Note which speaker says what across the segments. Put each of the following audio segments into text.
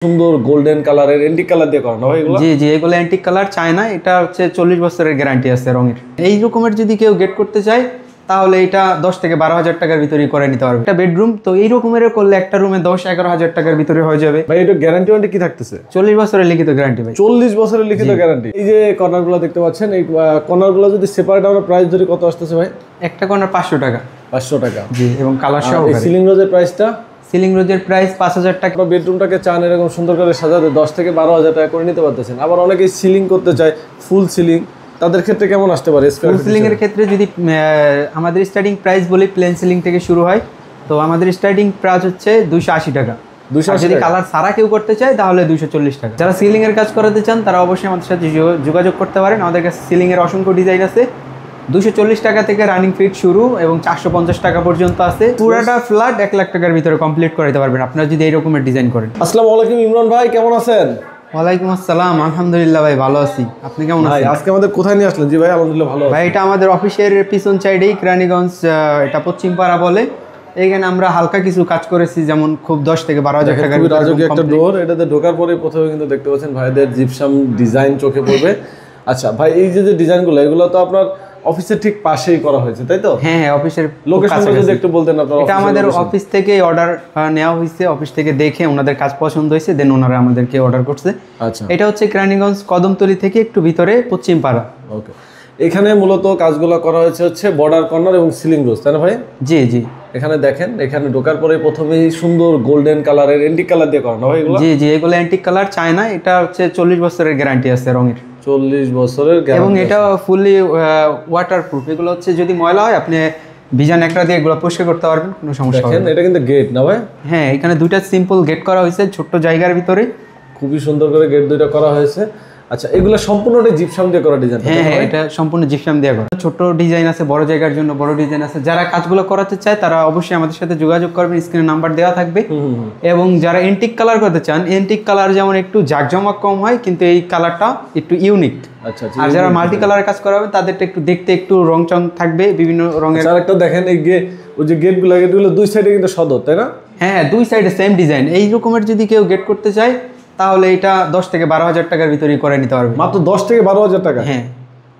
Speaker 1: সুন্দর গোল্ডেন কালারের antique colour দিয়ে করানো হয় এগুলো।
Speaker 2: জি জি, এগুলো অ্যান্টিক কালার চায় না, এটা হচ্ছে 40 বছরের গ্যারান্টি আছে রঙের। এই রকমের যদি কেউ গেট করতে চায় তাহলে এটা 10 থেকে 12,000 টাকার ভিতরেই করে নিতে পারবে। একটা বেডরুম তো এই রকমের করলে একটা রুমে 10-11,000 টাকার ভিতরে হয়ে যাবে।
Speaker 1: ভাই এটা গ্যারান্টি ওয়ারেন্টি কি থাকতেছে?
Speaker 2: 40 বছরের লিখিত গ্যারান্টি ভাই।
Speaker 1: 40 বছরের লিখিত গ্যারান্টি। এই যে কর্নারগুলো দেখতে পাচ্ছেন, এই কর্নারগুলো যদি সেপারেট আমরা প্রাইস ধরে কত আসতেছে ভাই?
Speaker 2: একটা কর্নার 500 টাকা।
Speaker 1: 500 টাকা।
Speaker 2: জি, এবং কালার সহ।
Speaker 1: এই সিলিং রোজের প্রাইসটা?
Speaker 2: সিলিং রোজের প্রাইস 5,000 টাকা।
Speaker 1: বেডরুমটাকে চান এরকম সুন্দর করে সাজাতে 10 থেকে 12,000 টাকা করে নিতে পারতেছেন। আবার অনেকে সিলিং করতে চায় ফুল সিলিং, তাদের ক্ষেত্রে কেমন আসতে পারে?
Speaker 2: ফুল সিলিং এর ক্ষেত্রে যদি আমাদের স্টার্টিং প্রাইস বলি, প্লেন সিলিং থেকে শুরু হয়, তো আমাদের স্টার্টিং প্রাইস হচ্ছে 280 টাকা। 280। যদি কালার সারা কেউ করতে চায় তাহলে 240 টাকা। যারা সিলিং এর কাজ করাতে চান তারা অবশ্যই আমাদের সাথে যোগাযোগ করতে পারেন। আমাদের কাছে সিলিং এর অসংখ্য ডিজাইন আছে। 240 টাকা থেকে রানিং ফিট শুরু এবং 450 টাকা পর্যন্ত আছে। পুরাটা ফ্ল্যাট 1 লাখ টাকার ভিতরে কমপ্লিট করে দিতে পারবেন আপনারা যদি এই রকমের ডিজাইন করেন।
Speaker 1: আসসালামু আলাইকুম ইমরান ভাই, কেমন আছেন?
Speaker 2: ওয়ালাইকুম আসসালাম, আলহামদুলিল্লাহ ভাই ভালো আছি। আপনি কেমন আছেন?
Speaker 1: আজকে আমাদের কোথায় নিয়ে আসলেন? জি ভাই আলহামদুলিল্লাহ ভালো আছি
Speaker 2: ভাই। এটা আমাদের অফিসের পিছন সাইডেই কেরানীগঞ্জ, এটা পশ্চিমপাড়া বলে। এইখানে আমরা হালকা কিছু কাজ করেছি, যেমন খুব 10 থেকে 12,000 টাকার
Speaker 1: রাজকীয় একটা ডোর। এটাতে ঢোকার পরে প্রথমে কিন্তু দেখতে পাচ্ছেন ভাইদের জিপসাম ডিজাইন চোখে পড়বে। আচ্ছা ভাই, এই যে ডিজাইনগুলো এগুলো তো আপনার অফিসের ঠিক পাশেই করা হয়েছে, তাই তো?
Speaker 2: হ্যাঁ হ্যাঁ, অফিসের
Speaker 1: লোকেশনটা যদি একটু বলতেন আপনারা।
Speaker 2: এটা আমাদের অফিস থেকে অর্ডার নেওয়া হয়েছে, অফিস থেকে দেখে ওনাদের কাজ পছন্দ হয়েছে, দেন ওনারা আমাদেরকে অর্ডার করছে।
Speaker 1: আচ্ছা,
Speaker 2: এটা হচ্ছে কেরানীগঞ্জ কদমতলী থেকে একটু ভিতরে পশ্চিমপাড়া।
Speaker 1: ওকে। এখানে মূলত কাজগুলো করা হয়েছে হচ্ছে বর্ডার কর্নার এবং সিলিং রোজ, তাই না ভাই?
Speaker 2: জি জি।
Speaker 1: এখানে দেখেন, এখানে ঢোকার পরে প্রথমেই সুন্দর গোল্ডেন কালারের এন্টিক কালার দিয়ে করানো হয় এগুলো।
Speaker 2: জি জি, এগুলো অ্যান্টিক কালার চায় না, এটা হচ্ছে 40 বছরের গ্যারান্টি আছে রঙের।
Speaker 1: 40 বছরের গ্যারান্টি।
Speaker 2: এবং এটা ফুললি ওয়াটারপ্রুফ। এগুলো হচ্ছে যদি ময়লা হয় আপনি ভিজান একটা দিয়ে এগুলো পরিষ্কার করতে পারবেন, কোনো সমস্যা হবে না।
Speaker 1: এটা কিন্তু গেট না ভাই?
Speaker 2: হ্যাঁ, এখানে দুইটা সিম্পল গেট করা হয়েছে ছোট্ট জায়গার ভিতরে,
Speaker 1: খুবই সুন্দর করে গেট দুইটা করা হয়েছে। আচ্ছা, এগুলো সম্পূর্ণটাই জিপসাম দিয়ে করা ডিজাইন?
Speaker 2: হ্যাঁ হ্যাঁ, এটা সম্পূর্ণ জিপসাম দিয়ে করা। ছোট ডিজাইন আছে, বড় জায়গার জন্য বড় ডিজাইন আছে। যারা কাজগুলো করাতে চায় তারা অবশ্যই আমাদের সাথে যোগাযোগ করবেন, স্ক্রিনে নাম্বার দেওয়া থাকবে। এবং যারা এন্টিক কালার করতে চান, এন্টিক কালার যেমন একটু জাকজমক কম হয়, কিন্তু এই কালারটা একটু ইউনিক। আচ্ছা, আর যারা মাল্টি কালার কাজ করাবে তাদেরটা একটু দেখতে একটু রং চং থাকবে বিভিন্ন রঙের।
Speaker 1: আরেকটা দেখেন, এই ওই যে গেটগুলো দুই সাইডে কিন্তু সদর, তাই না?
Speaker 2: হ্যাঁ, দুই সাইডে সেম ডিজাইন। এই রকমের যদি কেউ গেট করতে চায় তাহলে এটা 10 থেকে 12,000 টাকার ভিতরেই করে নিতে পারবে।
Speaker 1: মাত্র 10 থেকে 12,000 টাকা?
Speaker 2: হ্যাঁ।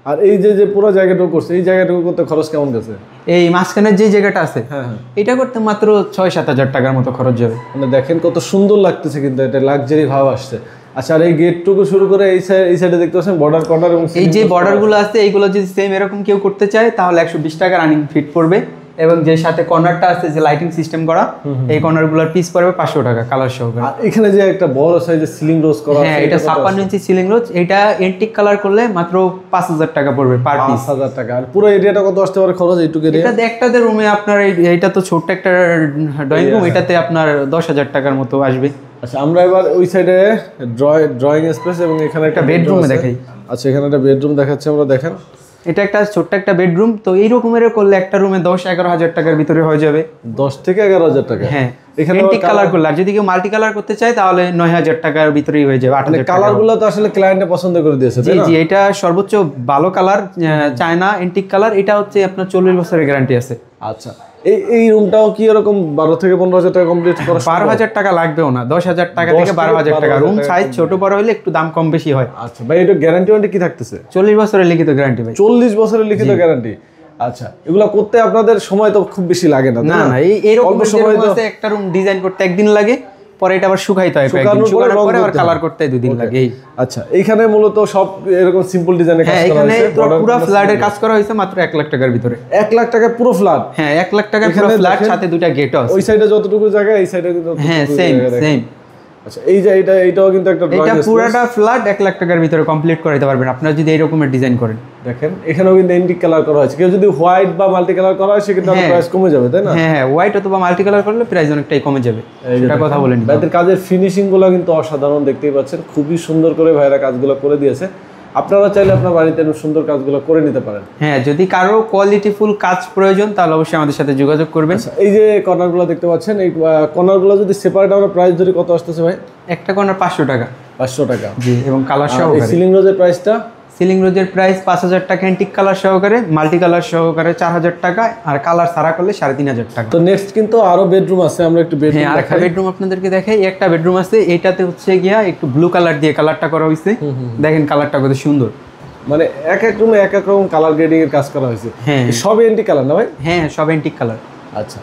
Speaker 1: আর এই যে পুরো জায়গাটুকু করছে, এই জায়গাটুকু করতে খরচ কেমন গেছে?
Speaker 2: এই মাঝখানের যে জায়গাটা আছে,
Speaker 1: হ্যাঁ হ্যাঁ,
Speaker 2: এটা করতে মাত্র 6-7 হাজার টাকার মতো খরচ যাবে।
Speaker 1: মানে দেখেন কত সুন্দর লাগতেছে, কিন্তু এটা লাক্সারি ভাব আসছে। আচ্ছা, আর এই গেটটুকু শুরু করে এই সাইডে দেখতে পাচ্ছেন বর্ডার কর্নার এবং
Speaker 2: এই যে বর্ডারগুলো আছে এইগুলো যদি সেম এরকম কেউ করতে চায় তাহলে 120 টাকা রানিং ফিট পড়বে। এবং যে সাথে কর্নারটা আছে যে লাইটিং সিস্টেম করা, এই কর্নারগুলোর পিস পড়বে 500 টাকা কালার সহকারে।
Speaker 1: আর এখানে যে একটা বড় সাইজের সিলিং রোজ করা আছে,
Speaker 2: হ্যাঁ, এটা 56 ইঞ্চি সিলিং রোজ। এটা এন্টিক কালার করলে মাত্র 5,000 টাকা পড়বে পার পিস।
Speaker 1: 5,000 টাকা। আর পুরো এরিয়াটা কত আসতে পারে খরচ এইটুকু এরিয়া?
Speaker 2: এটা একটাতে রুমে আপনার এইটা তো ছোট্ট একটা ড্রয়িং রুম, এটাতে আপনার 10,000 টাকার মতো আসবে।
Speaker 1: আচ্ছা, আমরা এবার ওই সাইডে ড্রয়িং স্পেস এবং এখানে একটা
Speaker 2: বেডরুমে দেখাই।
Speaker 1: আচ্ছা, এখানে একটা বেডরুম দেখাচ্ছি আমরা, দেখেন।
Speaker 2: এটা একটা ছোট্ট একটা বেডরুম, তো এই রকমের করলে একটা রুমে 10-11,000 টাকার ভিতরে হয়ে যাবে।
Speaker 1: 10 থেকে 11,000 টাকা?
Speaker 2: হ্যাঁ, এখানে এন্টিক কালার করলে। আর যদি কেউ মাল্টি কালার করতে চায় তাহলে 9,000 টাকার ভিতরেই হয়ে যাবে। 8,000 টাকা।
Speaker 1: কালারগুলো তো আসলে ক্লায়েন্টে পছন্দ করে দিয়েছে, তাই
Speaker 2: জি
Speaker 1: না?
Speaker 2: জি, এটা সর্বোচ্চ ভালো কালার চায়না এন্টিক কালার। এটা হচ্ছে আপনার 40 বছরের গ্যারান্টি আছে।
Speaker 1: আচ্ছা, এই রুমটাও কি এরকম 12 থেকে 15,000 টাকা কমপ্লিট করা?
Speaker 2: 12,000 টাকা লাগবেও না, 10,000 টাকা থেকে 12,000 টাকা। রুম সাইজ ছোট বড় হলে একটু দাম কম বেশি হয়।
Speaker 1: আচ্ছা ভাই, এটা গ্যারান্টি ওয়ারেন্টি কি থাকতেছে?
Speaker 2: 40 বছরের লিখিত গ্যারান্টি ভাই।
Speaker 1: 40 বছরের লিখিত গ্যারান্টি। আচ্ছা, এগুলা করতে আপনাদের সময় তো খুব বেশি লাগে না?
Speaker 2: না না, এইরকম সময় আছে, একটা রুম ডিজাইন করতে একদিন লাগে, পরে এটা আবার শুকাইতে হয় কয়েকদিন, শুকানোর পরে আবার কালার করতে 2 দিন লাগে।
Speaker 1: আচ্ছা, এইখানে মূলত সব এরকম সিম্পল ডিজাইনের কাজ করা হয়েছে।
Speaker 2: এখানে পুরো ফ্ল্যাটের কাজ করা হয়েছে মাত্র 1 লাখ টাকার ভিতরে।
Speaker 1: 1 লাখ টাকা পুরো ফ্ল্যাট?
Speaker 2: হ্যাঁ, 1 লাখ টাকা পুরো ফ্ল্যাট, সাথে 2টা গেটও আছে।
Speaker 1: ওই সাইডে যতটুকু জায়গা, এই সাইডে কিন্তু
Speaker 2: হ্যাঁ সেম সেম।
Speaker 1: আচ্ছা, এই যে এইটাও কিন্তু একটা
Speaker 2: এটা পুরোটা ফ্ল্যাট 1 লাখ টাকার ভিতরে কমপ্লিট করে দিতে পারবেন আপনারা যদি এই রকমের ডিজাইন করেন।
Speaker 1: দেখেন, এখানেও কিন্তু এন্টিক কালার করা হয়েছে। কেউ যদি হোয়াইট বা মাল্টি কালার করা হয় সেক্ষেত্রে প্রাইস কমে যাবে, তাই না?
Speaker 2: হ্যাঁ হ্যাঁ, হোয়াইট অথবা মাল্টি কালার করলে প্রাইস অনেকটাই কমে যাবে, এটা কথা বলেন।
Speaker 1: ভাইদের কাজের ফিনিশিং গুলো কিন্তু অসাধারণ, দেখতেই পাচ্ছেন। খুবই সুন্দর করে ভাইরা কাজগুলো করে দিয়েছে। আপনারা চাইলে আপনার বাড়িতে সুন্দর কাজগুলো করে নিতে পারেন।
Speaker 2: হ্যাঁ, যদি কারো কোয়ালিটিফুল কাজ প্রয়োজন তাহলে অবশ্যই আমাদের সাথে যোগাযোগ করবেন।
Speaker 1: এই যে কর্নারগুলো দেখতে পাচ্ছেন, এই কর্নারগুলো যদি সেপারেট আমরা প্রাইস ধরে কত আসতেছে ভাই?
Speaker 2: একটা কর্নার 500 টাকা।
Speaker 1: 500 টাকা।
Speaker 2: জি, এবং কালার সহ।
Speaker 1: সিলিং রোজের প্রাইসটা?
Speaker 2: সিলিং রোজের প্রাইস 5000 টাকা অ্যান্টিক কালার সহকারে, মাল্টি কালার সহকারে 4000 টাকা, আর কালার সারা করলে 3500 টাকা।
Speaker 1: তো নেক্সট কিন্তু আরো বেডরুম আছে, আমরা একটু বেডরুম
Speaker 2: হ্যাঁ, আরেকটা বেডরুম আপনাদেরকে দেখাই। একটা বেডরুম আছে, এটাতে হচ্ছে গিয়া একটু ব্লু কালার দিয়ে কালারটা করা হয়েছে। দেখেন কালারটা কত সুন্দর,
Speaker 1: মানে এক এক রুমে এক এক রকম কালার গ্রেডিং এর কাজ করা হয়েছে।
Speaker 2: হ্যাঁ
Speaker 1: সব অ্যান্টিক কালার না ভাই?
Speaker 2: হ্যাঁ, সব অ্যান্টিক কালার।
Speaker 1: আচ্ছা,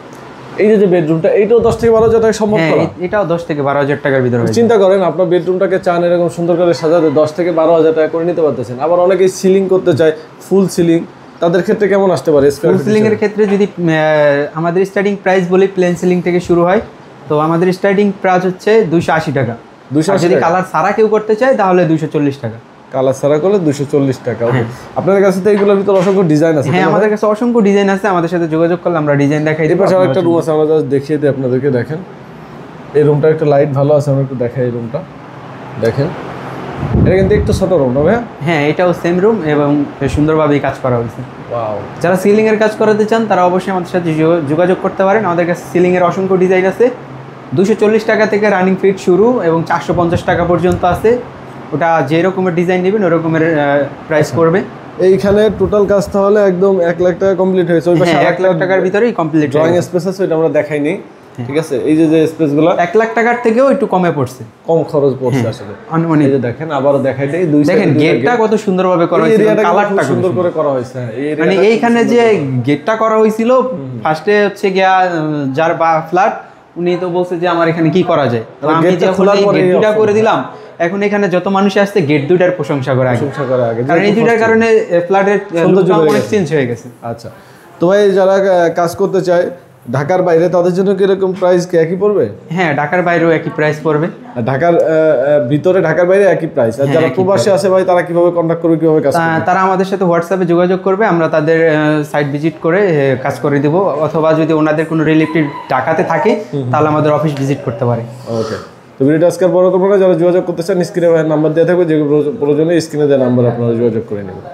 Speaker 1: এই যে বেডরুমটা, এইটাও 10 থেকে 12 হাজার টাকা সম্ভব
Speaker 2: হ্যাঁ,
Speaker 1: করা?
Speaker 2: এটাও 10 থেকে 12,000 টাকার ভিতরে হয়ে যায়।
Speaker 1: চিন্তা করেন আপনার বেডরুমটাকে চান এরকম সুন্দর করে সাজাতে, 10 থেকে 12 হাজার টাকা করে নিতে পারতেছেন। আবার অনেকেই সিলিং করতে চায়, ফুল সিলিং, তাদের ক্ষেত্রে কেমন আসতে পারে?
Speaker 2: ফুল সিলিং এর ক্ষেত্রে যদি আমাদের স্টার্টিং প্রাইস বলি, প্লেন সিলিং থেকে শুরু হয়। তো আমাদের স্টার্টিং প্রাইস হচ্ছে 280 টাকা।
Speaker 1: 280
Speaker 2: যদি কালার সারা কেউ করতে চায় তাহলে 240 টাকা।
Speaker 1: কালার সারা করলে 240 টাকা। আপনাদের কাছে তো এইগুলোর ভিতরে অসংখ্য ডিজাইন আছে?
Speaker 2: হ্যাঁ, আমাদের কাছে অসংখ্য ডিজাইন আছে, আমাদের সাথে যোগাযোগ করলে আমরা ডিজাইন দেখাই
Speaker 1: এই
Speaker 2: দেব।
Speaker 1: পাশে আরেকটা রুম আছে, আমরা জাস্ট দেখিয়ে দিই আপনাদেরকে। দেখেন এই রুমটা একটা লাইট ভালো আছে, আমরা একটু দেখাই এই রুমটা। দেখেন এটা কিন্তু একটু ছোট রুম না ভাই?
Speaker 2: হ্যাঁ, এটাও সেম রুম এবং সুন্দরভাবেই কাজ করা হয়েছে।
Speaker 1: ওয়াও।
Speaker 2: যারা সিলিং এর কাজ করাতে চান তারা অবশ্যই আমাদের সাথে যোগাযোগ করতে পারেন। আমাদের কাছে সিলিং এর অসংখ্য ডিজাইন আছে। 240 টাকা থেকে রানিং ফিট শুরু এবং 450 টাকা পর্যন্ত আছে। ওটা যে রকমের ডিজাইন নেবেন ওই রকমের প্রাইস পড়বে।
Speaker 1: এইখানে টোটাল কাজ তাহলে একদম 1 লাখ টাকা কমপ্লিট হয়েছে। ওই পাশে
Speaker 2: 1 লাখ টাকার ভিতরেই কমপ্লিট।
Speaker 1: ড্রয়িং স্পেস আছে, ওটা আমরা দেখাইনি, ঠিক আছে? এই যে স্পেসগুলো
Speaker 2: 1 লাখ টাকার থেকেও একটু কমে পড়ছে,
Speaker 1: কম খরচ পড়ছে আসলে।
Speaker 2: আনুমানিক।
Speaker 1: এই যে দেখেন, আবারও দেখাই দেই, দুই
Speaker 2: দেখেন গেটটা কত সুন্দরভাবে করা হয়েছে, কালারটা
Speaker 1: সুন্দর করে করা হয়েছে।
Speaker 2: মানে এইখানে যে গেটটা করা হয়েছিল, ফার্স্টে হচ্ছে গিয়া যার ফ্ল্যাট উনি তো বলছে যে আমার এখানে কি করা যায়, তো আমি যখন এই গেট দুইটা করে দিলাম, এখন এখানে যত মানুষ আসছে গেট দুইটার প্রশংসা করে আগে, কারণ এই দুইটার কারণে ফ্ল্যাটের সৌন্দর্য অনেক চেঞ্জ হয়ে গেছে।
Speaker 1: আচ্ছা, তো ভাই যারা কাজ করতে চায় ঢাকার বাইরে, তাদের জন্য কি এরকম প্রাইস কি একই পড়বে?
Speaker 2: হ্যাঁ, ঢাকার বাইরেও একই প্রাইস পড়বে।
Speaker 1: ঢাকার ভিতরে, ঢাকার বাইরে একই প্রাইস। আর যারা প্রবাসী আছে ভাই, তারা কিভাবে কন্টাক্ট করবে, কিভাবে কাজ করবে?
Speaker 2: তারা আমাদের সাথে হোয়াটসঅ্যাপে যোগাযোগ করবে, আমরা তাদের সাইট ভিজিট করে কাজ করে দিব। অথবা যদি ওনাদের কোনো রিলেটিভ ঢাকাতে থাকে তাহলে আমাদের অফিস ভিজিট করতে পারে।
Speaker 1: ওকে, তো ভিডিওটা আজকের বড় করবো না। যারা যোগাযোগ করতে চান স্ক্রিনে নাম্বার দেওয়া থাকবে, যে প্রয়োজনে স্ক্রিনে দেওয়া নাম্বার আপনারা যোগাযোগ করে নেবেন।